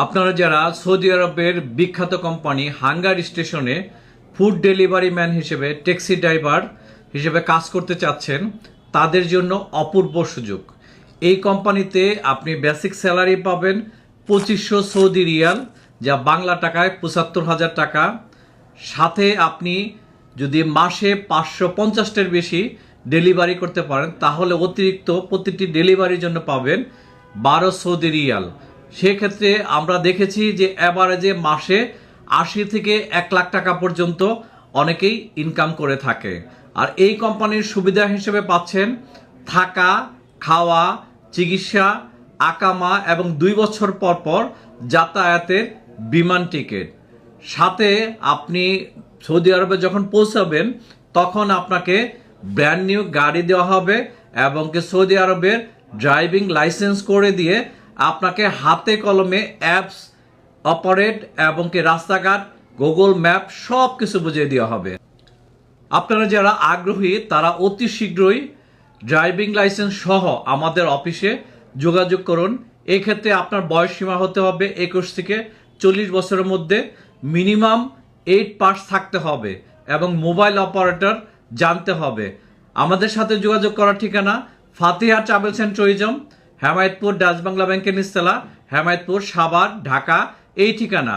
আপনারা যারা সৌদি আরবের বিখ্যাত কোম্পানি হাঙ্গার স্টেশনে ফুড ডেলিভারি ম্যান হিসেবে ট্যাক্সি ড্রাইভার হিসেবে কাজ করতে চাচ্ছেন, তাদের জন্য অপূর্ব সুযোগ। এই কোম্পানিতে আপনি বেসিক স্যালারি পাবেন 2500 সৌদি রিয়াল, যা বাংলা টাকায় 75,000 টাকা। সাথে আপনি যদি মাসে 550টার বেশি ডেলিভারি করতে পারেন, তাহলে অতিরিক্ত প্রতিটি ডেলিভারির জন্য পাবেন 12 সৌদি রিয়াল। সেক্ষেত্রে আমরা দেখেছি যে অ্যাভারেজে মাসে 80 থেকে 1 লাখ টাকা পর্যন্ত অনেকেই ইনকাম করে থাকে। আর এই কোম্পানির সুবিধা হিসেবে পাচ্ছেন থাকা, খাওয়া, চিকিৎসা, আকামা এবং 2 বছর পর পর যাতায়াতের বিমান টিকিট। সাথে আপনি সৌদি আরবে যখন পৌঁছাবেন তখন আপনাকে ব্র্যান্ড নিউ গাড়ি দেওয়া হবে এবং সৌদি আরবের ড্রাইভিং লাইসেন্স করে দিয়ে আপনাকে হাতে কলমে অ্যাপস অপারেট এবং রাস্তাঘাট, গুগল ম্যাপ সব কিছু বুঝিয়ে দেওয়া হবে। আপনারা যারা আগ্রহী তারা অতি শীঘ্রই ড্রাইভিং লাইসেন্স সহ আমাদের অফিসে যোগাযোগ করুন। এক্ষেত্রে আপনার বয়স সীমা হতে হবে 21 থেকে 40 বছরের মধ্যে, মিনিমাম 8 পাস থাকতে হবে এবং মোবাইল অপারেটর জানতে হবে। আমাদের সাথে যোগাযোগ করার ঠিকানা Fatiha travels and tourism, Hemayetpur Dutch Bangla ব্যাংকের নিচতলা, হেমায়েতপুর, সাভার, ঢাকা, এই ঠিকানা।